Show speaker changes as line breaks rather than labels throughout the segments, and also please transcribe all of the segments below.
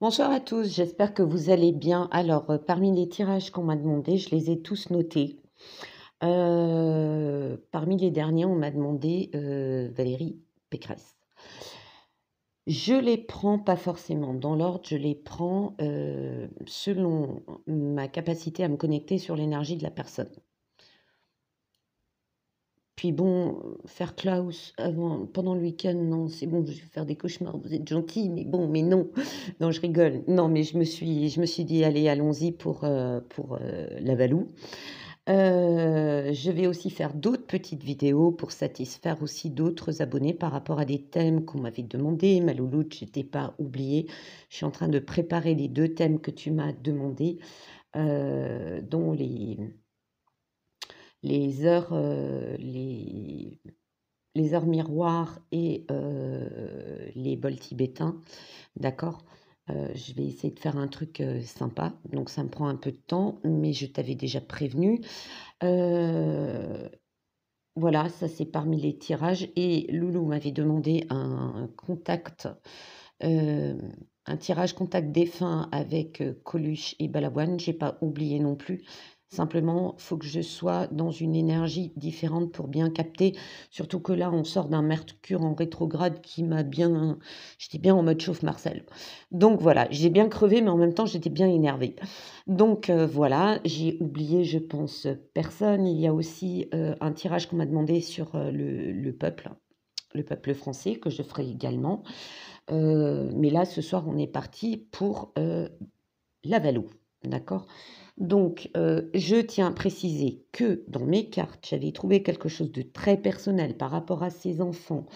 Bonsoir à tous, j'espère que vous allez bien. Alors, parmi les tirages qu'on m'a demandé, je les ai tous notés. Parmi les derniers, on m'a demandé, Valérie Pécresse. Je les prends pas forcément dans l'ordre, je les prends, selon ma capacité à me connecter sur l'énergie de la personne. Puis bon, faire Klaus avant pendant le week-end, non, c'est bon, je vais faire des cauchemars. Vous êtes gentil, mais bon, mais non. Non, je rigole. Non, mais je me suis dit: «Allez, allons-y pour la Valou». Je vais aussi faire d'autres petites vidéos pour satisfaire aussi d'autres abonnés par rapport à des thèmes qu'on m'avait demandé. Ma louloute, je t'ai pas oubliée. Je suis en train de préparer les 2 thèmes que tu m'as demandés, dont les heures, les heures miroirs et les bols tibétains, d'accord? Je vais essayer de faire un truc, sympa, donc ça me prend un peu de temps, mais je t'avais déjà prévenu. Heu, voilà, ça c'est parmi les tirages et Loulou m'avait demandé un contact, un tirage contact défunt avec, Coluche et Balavoine. J'ai pas oublié non plus. Simplement, faut que je sois dans une énergie différente pour bien capter. Surtout que là, on sort d'un Mercure en rétrograde qui m'a bien j'étais bien en mode chauffe Marcel. Donc voilà, j'ai bien crevé, mais en même temps, j'étais bien énervée. Donc voilà, j'ai oublié, je pense, personne. Il y a aussi, un tirage qu'on m'a demandé sur, le peuple français que je ferai également. Mais là, ce soir, on est parti pour, la Valou, d'accord? Donc, je tiens à préciser que dans mes cartes, j'avais trouvé quelque chose de très personnel par rapport à ses enfants,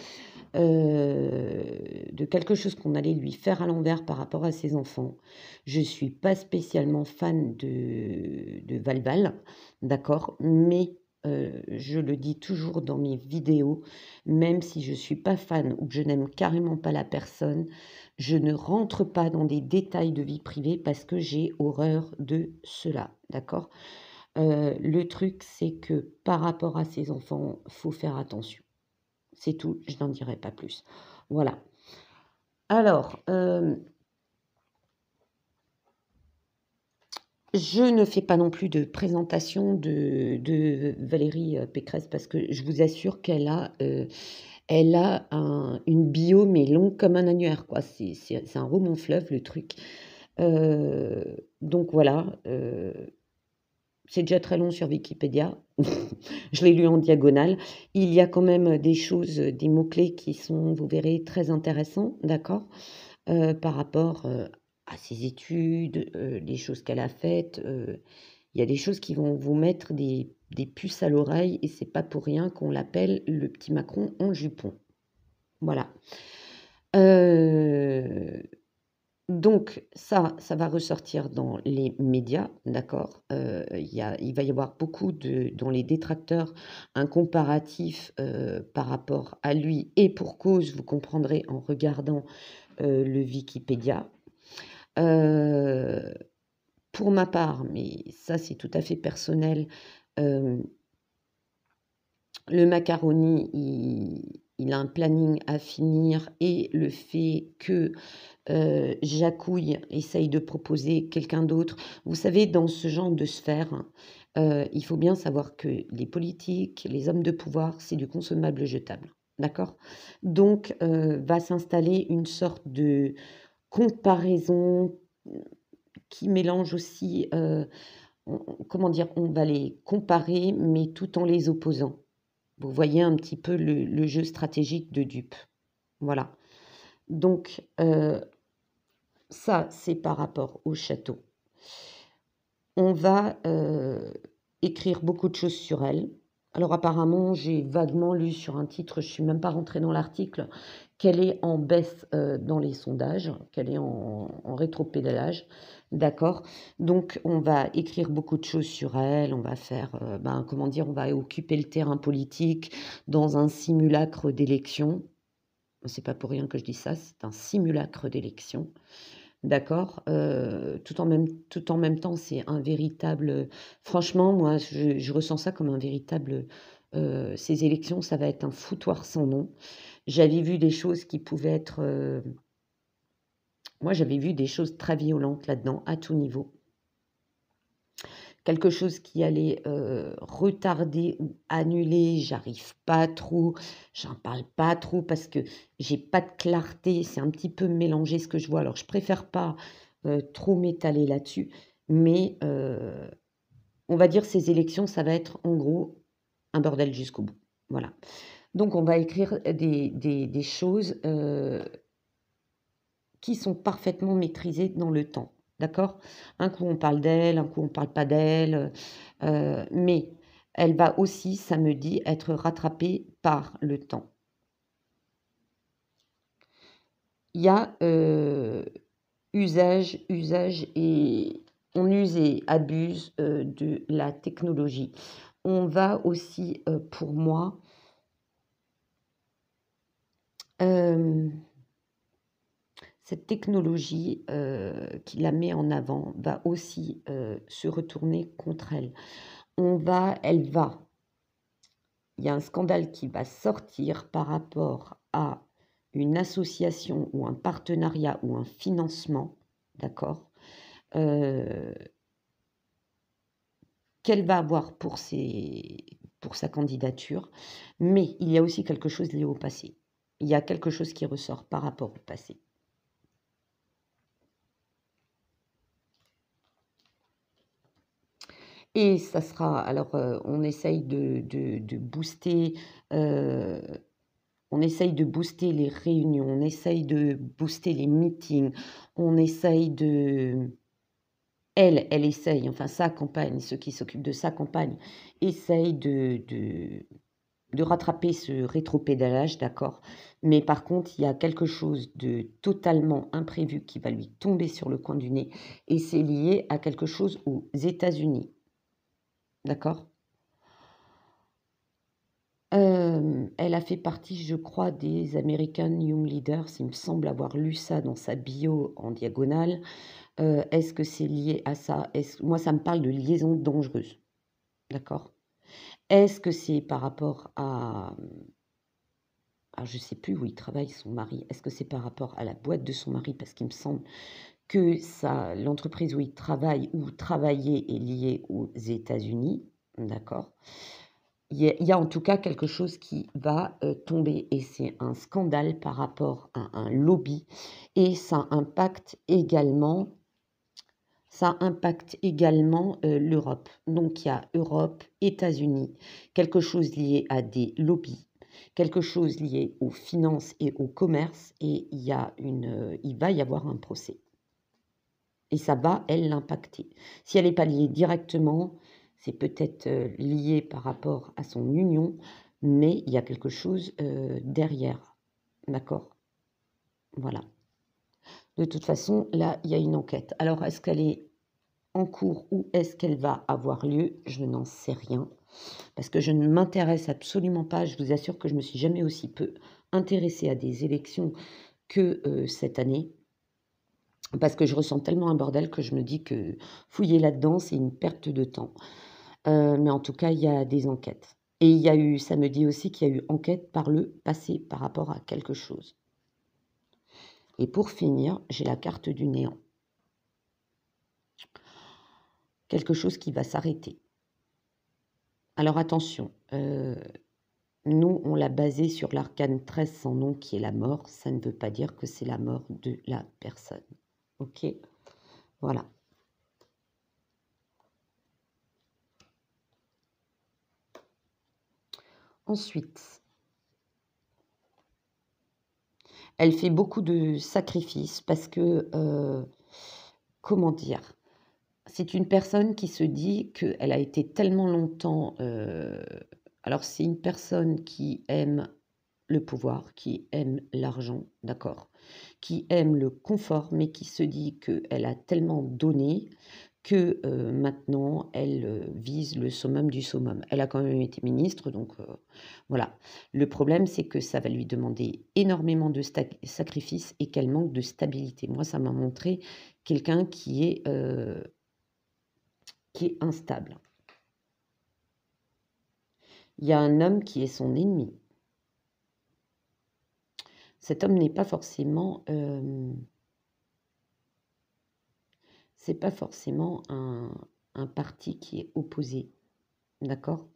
de quelque chose qu'on allait lui faire à l'envers par rapport à ses enfants. Je suis pas spécialement fan de Valval, d'accord? Mais, je le dis toujours dans mes vidéos, même si je suis pas fan ou que je n'aime carrément pas la personne, je ne rentre pas dans des détails de vie privée parce que j'ai horreur de cela, d'accord? Le truc, c'est que par rapport à ses enfants, faut faire attention. C'est tout, je n'en dirai pas plus. Voilà. Alors, je ne fais pas non plus de présentation de Valérie, Pécresse parce que je vous assure elle a une bio mais longue comme un annuaire quoi. C'est un roman fleuve le truc. Donc voilà, c'est déjà très long sur Wikipédia. Je l'ai lu en diagonale. Il y a quand même des choses, des mots-clés qui sont, vous verrez, très intéressants, d'accord? Par rapport, à ses études, les choses qu'elle a faites, il y a des choses qui vont vous mettre des puces à l'oreille et c'est pas pour rien qu'on l'appelle le petit Macron en jupon. Voilà. Heu Donc ça va ressortir dans les médias, d'accord? Il va y avoir beaucoup de dans les détracteurs, un comparatif, par rapport à lui et pour cause, vous comprendrez en regardant, le Wikipédia. Heu, pour ma part, mais ça c'est tout à fait personnel, hem, le macaroni, il a un planning à finir et le fait que Jacouille essaye de proposer quelqu'un d'autre. Vous savez, dans ce genre de sphère, il faut bien savoir que les politiques, les hommes de pouvoir, c'est du consommable jetable, d'accord? Donc, va s'installer une sorte de comparaison, qui mélange aussi, comment dire? On va les comparer, mais tout en les opposant. Vous voyez un petit peu le jeu stratégique de dupe. Voilà. Donc, ça, c'est par rapport au château. On va, écrire beaucoup de choses sur elle. Alors apparemment, j'ai vaguement lu sur un titre, je suis même pas rentrée dans l'article, qu'elle est en baisse, dans les sondages, qu'elle est en rétropédalage. D'accord? Donc on va écrire beaucoup de choses sur elle, on va faire, ben, comment dire? On va occuper le terrain politique dans un simulacre d'élection. C'est pas pour rien que je dis ça, c'est un simulacre d'élection. D'accord, tout en même temps, c'est un véritable, franchement, moi, je ressens ça comme un véritable, ces élections, ça va être un foutoir sans nom. J'avais vu des choses qui pouvaient être, Moi, j'avais vu des choses très violentes là-dedans, à tout niveau. Quelque chose qui allait retarder ou annuler, j'arrive pas trop, j'en parle pas trop parce que j'ai pas de clarté, c'est un petit peu mélangé ce que je vois. Alors, je préfère pas trop m'étaler là-dessus, mais on va dire ces élections, ça va être en gros un bordel jusqu'au bout. Voilà. Donc, on va écrire des choses qui sont parfaitement maîtrisées dans le temps. D'accord? Un coup, on parle d'elle, un coup, on parle pas d'elle. Mais elle va aussi, ça me dit, être rattrapée par le temps. Il y a usage et on use et abuse de la technologie. On va aussi, pour moi, cette technologie qui la met en avant va aussi se retourner contre elle. Il y a un scandale qui va sortir par rapport à une association ou un partenariat ou un financement, d'accord, euh, qu'elle va avoir pour sa candidature, mais il y a aussi quelque chose lié au passé. Il y a quelque chose qui ressort par rapport au passé. Et ça sera, alors on essaye de booster, on essaye de booster les réunions, on essaye de booster les meetings, on essaye de... Elle essaye, enfin sa campagne, ceux qui s'occupent de sa campagne, essayent de rattraper ce rétropédalage, d'accord. Mais par contre, il y a quelque chose de totalement imprévu qui va lui tomber sur le coin du nez, et c'est lié à quelque chose aux États-Unis, d'accord. Elle a fait partie, je crois, des American Young Leaders. Il me semble avoir lu ça dans sa bio en diagonale. Est-ce que c'est lié à ça? Moi, ça me parle de liaison dangereuse. D'accord? Est-ce que c'est par rapport à... je ne sais plus où il travaille, son mari. Est-ce que c'est par rapport à la boîte de son mari? Parce qu'il me semble que l'entreprise où il travaille ou travaillait est liée aux États-Unis. D'accord? Il y a en tout cas quelque chose qui va tomber et c'est un scandale par rapport à un lobby et ça impacte également l'Europe. Donc il y a Europe, États-Unis, quelque chose lié à des lobbies, quelque chose lié aux finances et au commerce et il va y avoir un procès. Et ça va, elle, l'impacter. Si elle n'est pas liée directement, c'est peut-être lié par rapport à son union, mais il y a quelque chose derrière. D'accord? Voilà. De toute façon, là, il y a une enquête. Alors, est-ce qu'elle est en cours ou est-ce qu'elle va avoir lieu? Je n'en sais rien. Parce que je ne m'intéresse absolument pas. Je vous assure que je me suis jamais aussi peu intéressée à des élections que cette année. Parce que je ressens tellement un bordel que je me dis que fouiller là-dedans, c'est une perte de temps. Mais en tout cas, il y a des enquêtes. Et il y a eu, ça me dit aussi qu'il y a eu enquête par le passé par rapport à quelque chose. Et pour finir, j'ai la carte du néant. Quelque chose qui va s'arrêter. Alors attention, nous, on l'a basé sur l'arcane 13 sans nom qui est la mort. Ça ne veut pas dire que c'est la mort de la personne. Ok? Voilà. Ensuite, elle fait beaucoup de sacrifices parce que, comment dire? C'est une personne qui se dit qu'elle a été tellement longtemps... alors c'est une personne qui aime le pouvoir, qui aime l'argent, d'accord, qui aime le confort, mais qui se dit qu'elle a tellement donné que maintenant elle vise le summum du summum. Elle a quand même été ministre, donc voilà. Le problème, c'est que ça va lui demander énormément de sacrifices et qu'elle manque de stabilité. Moi, ça m'a montré quelqu'un qui est instable. Il y a un homme qui est son ennemi. Cet homme n'est pas forcément c'est pas forcément un parti qui est opposé, d'accord?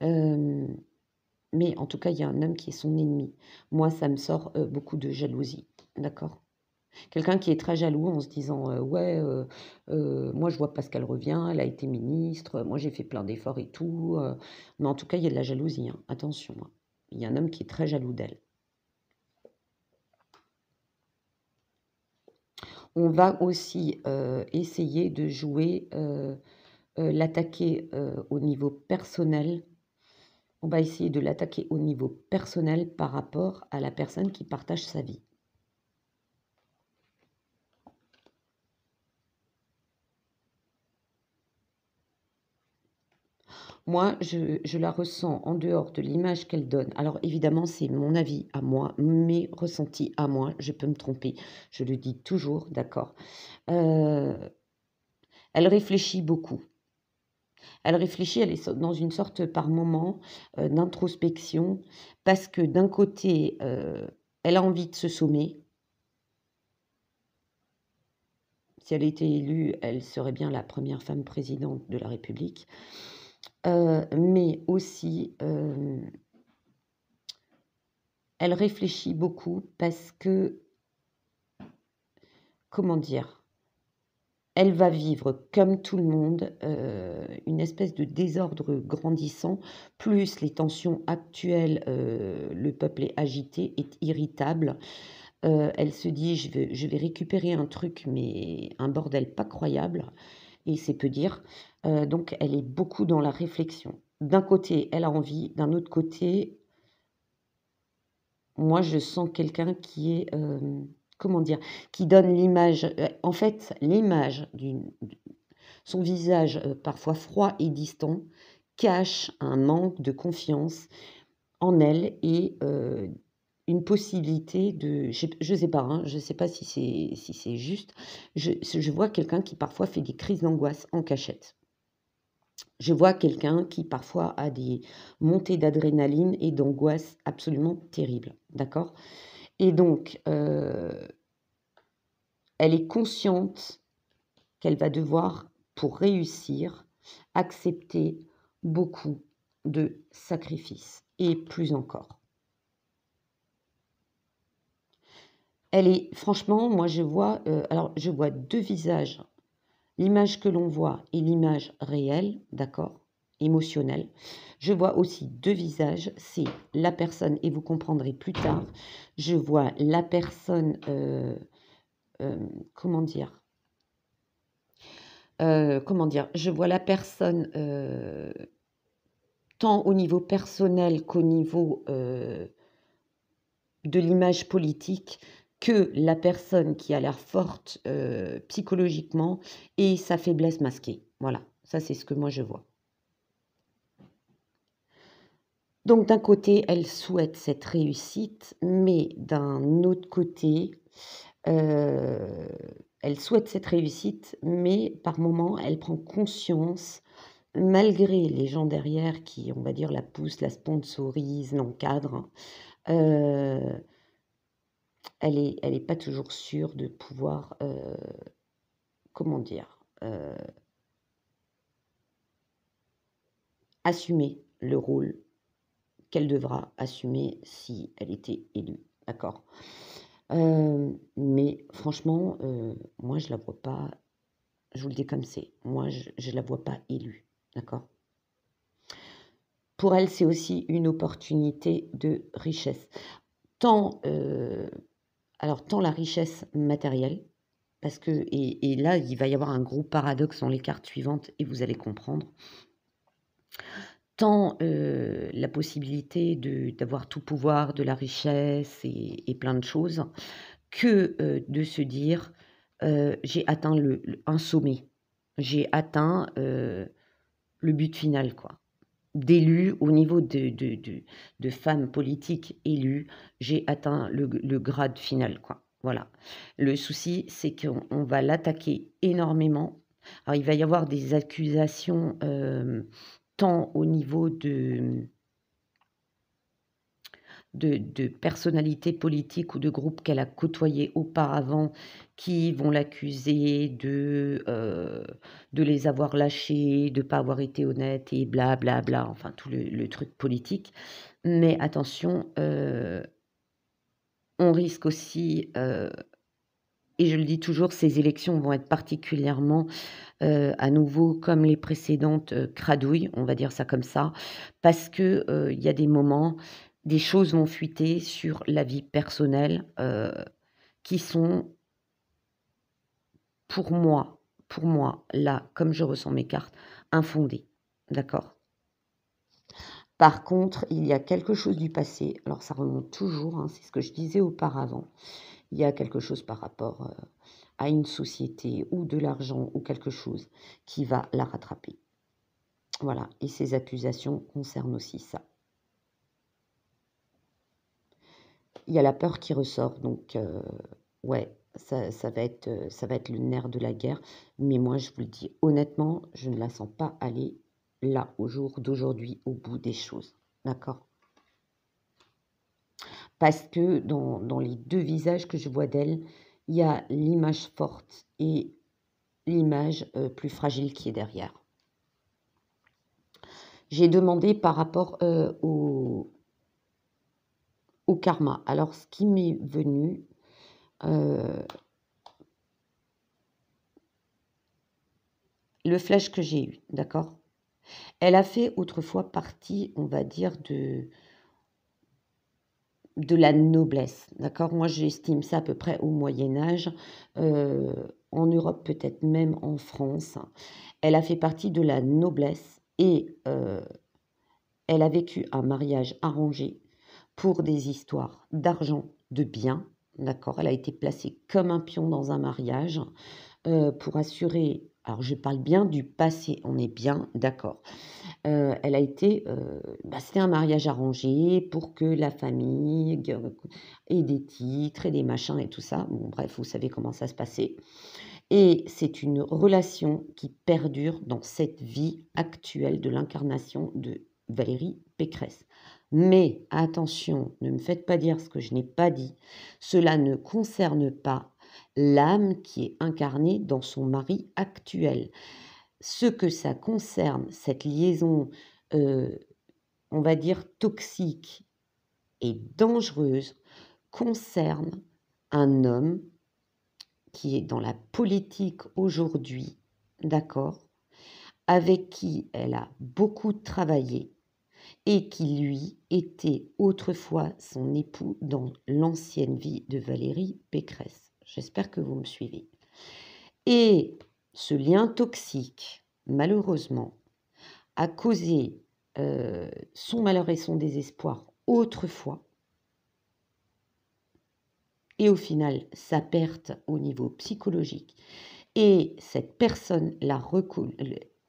Mais en tout cas, il y a un homme qui est son ennemi. Moi, ça me sort beaucoup de jalousie, d'accord? Quelqu'un qui est très jaloux en se disant ouais, moi je vois pas ce qu'elle revient, elle a été ministre, moi j'ai fait plein d'efforts et tout. Mais en tout cas, il y a de la jalousie, hein, attention, hein. Il y a un homme qui est très jaloux d'elle. On va aussi essayer de jouer, l'attaquer au niveau personnel. On va essayer de l'attaquer au niveau personnel par rapport à la personne qui partage sa vie. Moi, je la ressens en dehors de l'image qu'elle donne. Alors évidemment, c'est mon avis à moi, mes ressentis à moi, je peux me tromper, je le dis toujours, d'accord. Elle réfléchit beaucoup. Elle réfléchit, elle est dans une sorte par moment d'introspection, parce que d'un côté, elle a envie de se sommer. Si elle était élue, elle serait bien la première femme présidente de la République. Mais aussi, elle réfléchit beaucoup parce que, comment dire? Elle va vivre comme tout le monde, une espèce de désordre grandissant, plus les tensions actuelles, le peuple est agité, est irritable. Elle se dit: «Je vais récupérer un truc, mais un bordel pas croyable» et c'est peu dire. Donc elle est beaucoup dans la réflexion. D'un côté, elle a envie, d'un autre côté, moi je sens quelqu'un qui est, comment dire? Qui donne l'image, en fait, l'image son visage, parfois froid et distant, cache un manque de confiance en elle et une possibilité de je sais pas, hein, je sais pas si c'est juste. Je vois quelqu'un qui parfois fait des crises d'angoisse en cachette. Je vois quelqu'un qui parfois a des montées d'adrénaline et d'angoisse absolument terribles, d'accord? Et donc, elle est consciente qu'elle va devoir, pour réussir, accepter beaucoup de sacrifices et plus encore. Elle est franchement, moi je vois, alors je vois 2 visages, l'image que l'on voit et l'image réelle, d'accord? Émotionnelle. Je vois aussi 2 visages, c'est la personne et vous comprendrez plus tard, je vois la personne, comment dire? Comment dire? Je vois la personne, tant au niveau personnel qu'au niveau, de l'image politique, que la personne qui a l'air forte, psychologiquement et sa faiblesse masquée. Voilà, ça c'est ce que moi je vois. Donc d'un côté, elle souhaite cette réussite, mais d'un autre côté, heu, elle souhaite cette réussite, mais par moments, elle prend conscience, malgré les gens derrière qui, on va dire, la poussent, la sponsorisent, l'encadrent, heu, elle est pas toujours sûre de pouvoir, comment dire? Assumer le rôle qu'elle devra assumer si elle était élue, d'accord? Mais franchement, moi je la vois pas, je vous le dis comme c'est, moi je la vois pas élue, d'accord? Pour elle, c'est aussi une opportunité de richesse. Tant, tant la richesse matérielle, parce que et là, il va y avoir un gros paradoxe dans les cartes suivantes et vous allez comprendre. Tant, la possibilité d'avoir tout pouvoir, de la richesse et plein de choses, que, de se dire, «J'ai atteint un sommet. J'ai atteint, le but final», quoi. D'élue au niveau de femmes politiques élues, j'ai atteint le grade final, quoi. Voilà. Le souci, c'est qu'on va l'attaquer énormément. Alors il va y avoir des accusations, tant au niveau de personnalités politiques ou de groupes qu'elle a côtoyés auparavant qui vont l'accuser de les avoir lâchés, de ne pas avoir été honnête et bla bla bla, enfin tout le truc politique. Mais attention, on risque aussi, et je le dis toujours, ces élections vont être particulièrement, à nouveau comme les précédentes, cradouilles, on va dire ça comme ça, parce que, il y a des moments, des choses vont fuiter sur la vie personnelle, qui sont pour moi, là, comme je ressens mes cartes, infondées. D'accord? Par contre, il y a quelque chose du passé, alors ça remonte toujours, hein, c'est ce que je disais auparavant. Il y a quelque chose par rapport, à une société ou de l'argent ou quelque chose qui va la rattraper. Voilà, et ces accusations concernent aussi ça. Il y a la peur qui ressort, donc ouais, ça va être le nerf de la guerre. Mais moi, je vous le dis honnêtement, je ne la sens pas aller là, au jour d'aujourd'hui, au bout des choses. D'accord? Parce que dans les deux visages que je vois d'elle, il y a l'image forte et l'image plus fragile qui est derrière. J'ai demandé par rapport au karma. Alors, ce qui m'est venu, le flash que j'ai eu, d'accord? Elle a fait autrefois partie, on va dire, de la noblesse, d'accord? Moi, j'estime ça à peu près au Moyen Âge, en Europe, peut-être même en France. Elle a fait partie de la noblesse et elle a vécu un mariage arrangé pour des histoires d'argent, de biens, d'accord? Elle a été placée comme un pion dans un mariage pour assurer, alors je parle bien du passé, on est bien d'accord. Elle a été, c'était un mariage arrangé pour que la famille ait des titres et des machins et tout ça. Bon, bref, vous savez comment ça se passait. Et c'est une relation qui perdure dans cette vie actuelle de l'incarnation de Valérie Pécresse. Mais attention, ne me faites pas dire ce que je n'ai pas dit. Cela ne concerne pas l'âme qui est incarnée dans son mari actuel. Ce que ça concerne, cette liaison, on va dire toxique et dangereuse, concerne un homme qui est dans la politique aujourd'hui, d'accord, avec qui elle a beaucoup travaillé et qui, lui, était autrefois son époux dans l'ancienne vie de Valérie Pécresse. J'espère que vous me suivez. Et ce lien toxique, malheureusement, a causé son malheur et son désespoir autrefois, et au final, sa perte au niveau psychologique. Et cette personne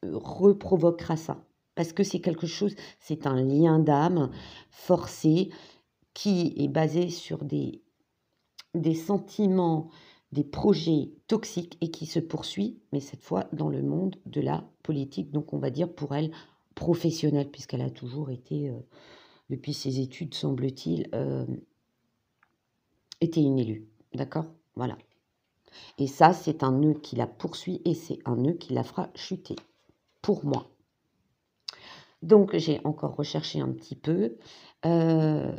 reprovoquera ça. Parce que c'est quelque chose, c'est un lien d'âme forcé qui est basé sur des sentiments, des projets toxiques et qui se poursuit, mais cette fois dans le monde de la politique. Donc on va dire pour elle professionnelle, puisqu'elle a toujours été, depuis ses études, semble-t-il, était une élue. D'accord? Voilà. Et ça, c'est un nœud qui la poursuit et c'est un nœud qui la fera chuter, pour moi. Donc, j'ai encore recherché un petit peu. Ça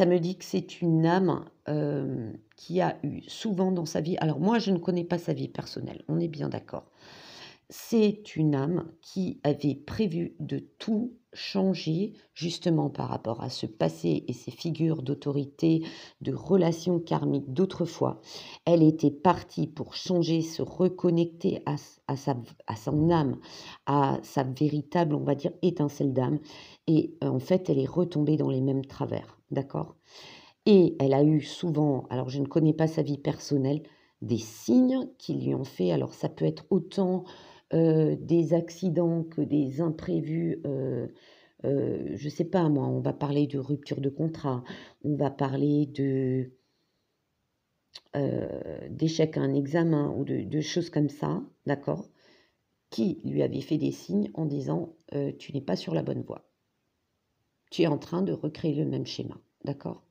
me dit que c'est une âme qui a eu souvent dans sa vie... Alors, moi, je ne connais pas sa vie personnelle, on est bien d'accord. C'est une âme qui avait prévu de tout changer justement par rapport à ce passé et ces figures d'autorité, de relations karmiques d'autrefois. Elle était partie pour changer, se reconnecter à son âme, à sa véritable, on va dire, étincelle d'âme. Et en fait, elle est retombée dans les mêmes travers, d'accord? Et elle a eu souvent, alors je ne connais pas sa vie personnelle, des signes qui lui ont fait, alors ça peut être autant des accidents que des imprévus, je ne sais pas moi, on va parler de rupture de contrat, on va parler d'échec à un examen ou de choses comme ça, d'accord, qui lui avait fait des signes en disant tu n'es pas sur la bonne voie. Tu es en train de recréer le même schéma, d'accord?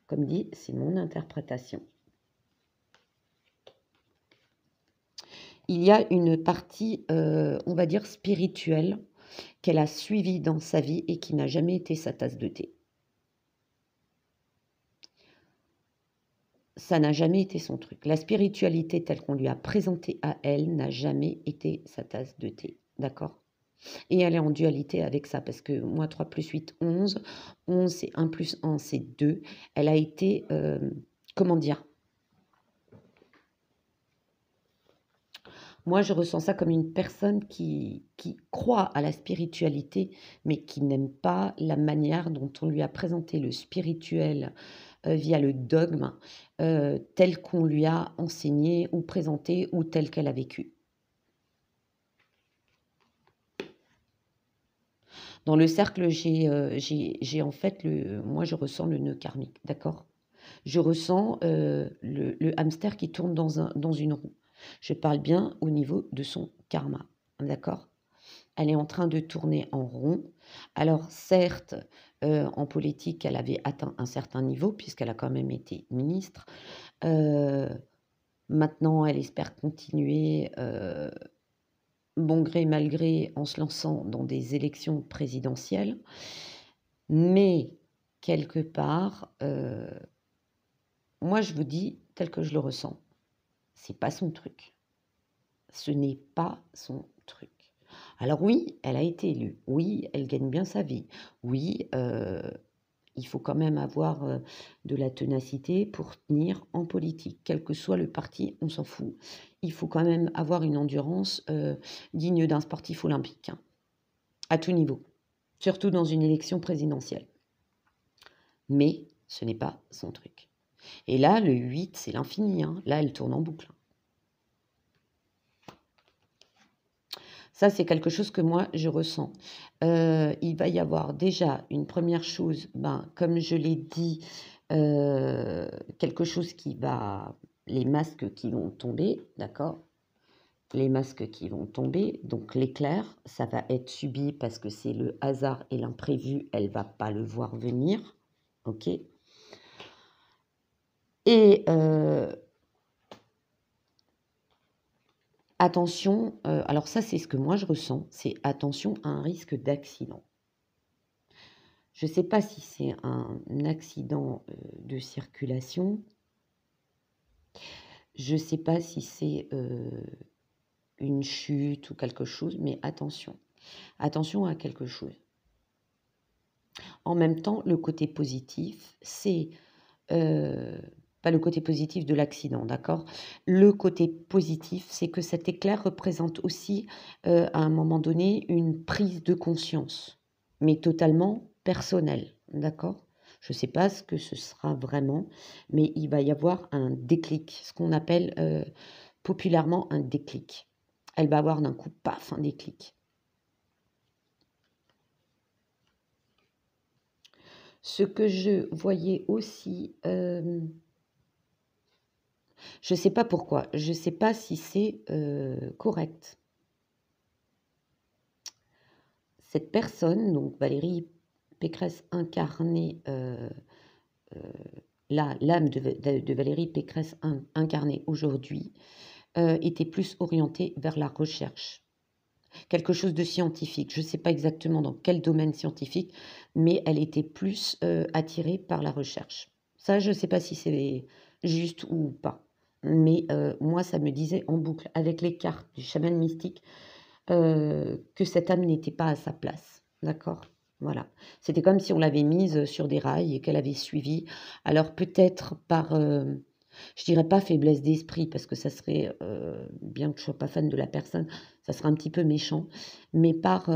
Comme dit, c'est mon interprétation. Il y a une partie, on va dire spirituelle, qu'elle a suivie dans sa vie et qui n'a jamais été sa tasse de thé. Ça n'a jamais été son truc. La spiritualité telle qu'on lui a présentée à elle n'a jamais été sa tasse de thé, d'accord? Et elle est en dualité avec ça, parce que moi, 3 plus 8, 11. 11, c'est 1 plus 1, c'est 2. Elle a été, comment dire? Moi, je ressens ça comme une personne qui croit à la spiritualité, mais qui n'aime pas la manière dont on lui a présenté le spirituel via le dogme, tel qu'on lui a enseigné ou présenté ou tel qu'elle a vécu. Dans le cercle, j'ai en fait, moi je ressens le nœud karmique, d'accord? Je ressens le hamster qui tourne dans une roue. Je parle bien au niveau de son karma, d'accord? Elle est en train de tourner en rond. Alors certes, en politique, elle avait atteint un certain niveau puisqu'elle a quand même été ministre. Maintenant, elle espère continuer, bon gré mal gré, en se lançant dans des élections présidentielles. Mais quelque part, moi je vous dis tel que je le ressens, c'est pas son truc. Ce n'est pas son truc. Alors oui, elle a été élue. Oui, elle gagne bien sa vie. Oui, il faut quand même avoir de la ténacité pour tenir en politique. Quel que soit le parti, on s'en fout. Il faut quand même avoir une endurance digne d'un sportif olympique, hein, à tout niveau, surtout dans une élection présidentielle. Mais ce n'est pas son truc. Et là, le 8, c'est l'infini, hein. Là, elle tourne en boucle. Ça, c'est quelque chose que moi, je ressens. Il va y avoir déjà une première chose, comme je l'ai dit, quelque chose qui va... Les masques qui vont tomber, d'accord? Les masques qui vont tomber, donc l'éclair, ça va être subi parce que c'est le hasard et l'imprévu, elle va pas le voir venir, ok? Et attention, alors ça c'est ce que moi je ressens, c'est attention à un risque d'accident. Je ne sais pas si c'est un accident de circulation, je ne sais pas si c'est une chute ou quelque chose, mais attention, attention à quelque chose. En même temps, le côté positif, c'est pas le côté positif de l'accident, d'accord? Le côté positif, c'est que cet éclair représente aussi, à un moment donné, une prise de conscience, mais totalement personnelle, d'accord? Je ne sais pas ce que ce sera vraiment, mais il va y avoir un déclic, ce qu'on appelle populairement un déclic. Elle va avoir d'un coup, paf, un déclic. Ce que je voyais aussi, je ne sais pas pourquoi, je ne sais pas si c'est correct. Cette personne, donc Valérie Pécresse incarnée, l'âme de Valérie Pécresse incarnée aujourd'hui, était plus orientée vers la recherche. Quelque chose de scientifique. Je ne sais pas exactement dans quel domaine scientifique, mais elle était plus attirée par la recherche. Ça, je ne sais pas si c'est juste ou pas. Mais moi, ça me disait en boucle, avec les cartes du chaman mystique, que cette âme n'était pas à sa place. D'accord? Voilà. C'était comme si on l'avait mise sur des rails et qu'elle avait suivi. Alors peut-être par, je dirais pas faiblesse d'esprit, parce que ça serait, bien que je sois pas fan de la personne, ça serait un petit peu méchant, mais par,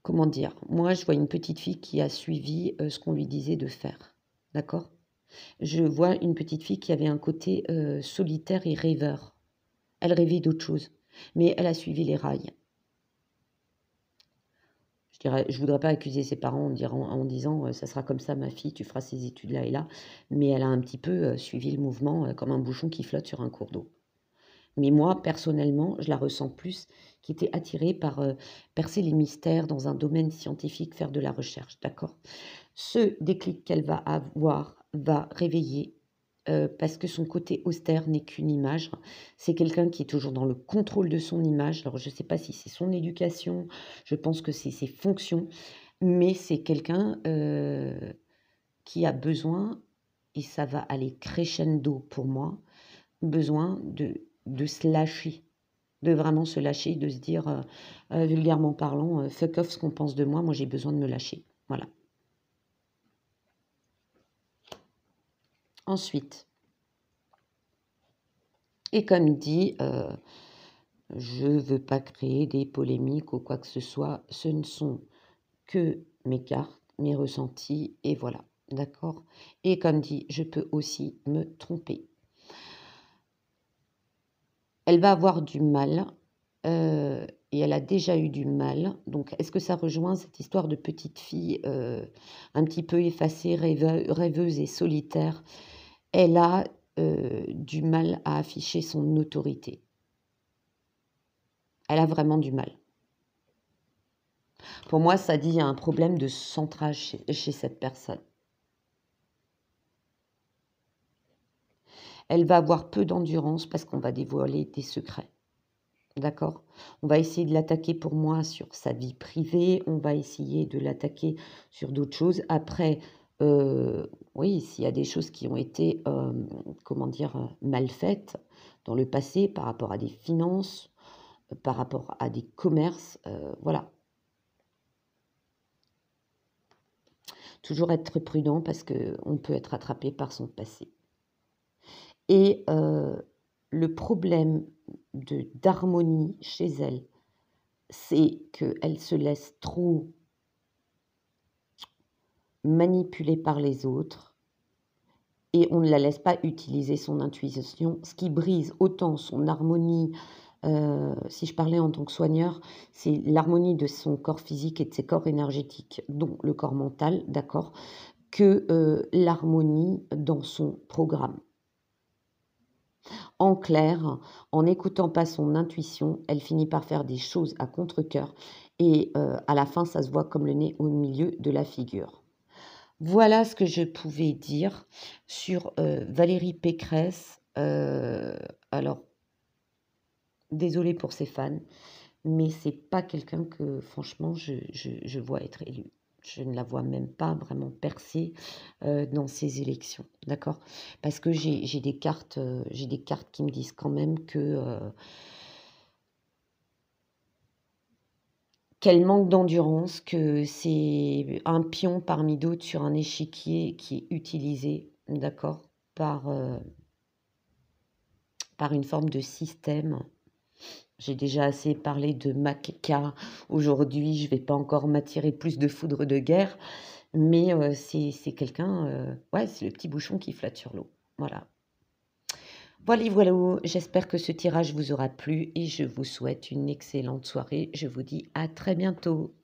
comment dire? Moi, je vois une petite fille qui a suivi, ce qu'on lui disait de faire. D'accord? Je vois une petite fille qui avait un côté, solitaire et rêveur. Elle rêvait d'autre chose, mais elle a suivi les rails. Je voudrais pas accuser ses parents en disant, «Ça sera comme ça ma fille, tu feras ces études là et là», mais elle a un petit peu, suivi le mouvement, comme un bouchon qui flotte sur un cours d'eau. Mais moi, personnellement, je la ressens plus, qui était attirée par percer les mystères dans un domaine scientifique, faire de la recherche, d'accord? Ce déclic qu'elle va avoir va réveiller, parce que son côté austère n'est qu'une image. C'est quelqu'un qui est toujours dans le contrôle de son image. Alors je ne sais pas si c'est son éducation, je pense que c'est ses fonctions, mais c'est quelqu'un, qui a besoin, et ça va aller crescendo pour moi, besoin de se lâcher, de vraiment se lâcher, de se dire, vulgairement parlant, fuck off ce qu'on pense de moi, moi j'ai besoin de me lâcher. Voilà. Ensuite, et comme dit, je ne veux pas créer des polémiques ou quoi que ce soit, ce ne sont que mes cartes, mes ressentis, et voilà, d'accord? Et comme dit, je peux aussi me tromper. Elle va avoir du mal, et elle a déjà eu du mal. Donc, est-ce que ça rejoint cette histoire de petite fille, un petit peu effacée, rêveuse et solitaire? Elle a, du mal à afficher son autorité. Elle a vraiment du mal. Pour moi, ça dit il y a un problème de centrage chez cette personne. Elle va avoir peu d'endurance parce qu'on va dévoiler des secrets. D'accord? On va essayer de l'attaquer pour moi sur sa vie privée, on va essayer de l'attaquer sur d'autres choses. Après, oui, s'il y a des choses qui ont été, comment dire, mal faites dans le passé par rapport à des finances, par rapport à des commerces, voilà. Toujours être prudent parce qu'on peut être attrapé par son passé. Et le problème d'harmonie chez elle, c'est qu'elle se laisse trop manipuler par les autres et on ne la laisse pas utiliser son intuition, ce qui brise autant son harmonie. Si je parlais en tant que soigneur, c'est l'harmonie de son corps physique et de ses corps énergétiques, dont le corps mental, d'accord, que l'harmonie dans son programme. En clair, en n'écoutant pas son intuition, elle finit par faire des choses à contre-cœur et à la fin, ça se voit comme le nez au milieu de la figure. Voilà ce que je pouvais dire sur Valérie Pécresse. Alors, désolée pour ses fans, mais c'est pas quelqu'un que franchement je vois être élu. Je ne la vois même pas vraiment percer dans ces élections, d'accord? Parce que j'ai des cartes qui me disent quand même que qu'elle manque d'endurance, que c'est un pion parmi d'autres sur un échiquier qui est utilisé, d'accord, par une forme de système. J'ai déjà assez parlé de Maca aujourd'hui, je ne vais pas encore m'attirer plus de foudre de guerre, mais c'est quelqu'un, ouais, c'est le petit bouchon qui flotte sur l'eau. Voilà. Voilà, j'espère que ce tirage vous aura plu et je vous souhaite une excellente soirée. Je vous dis à très bientôt.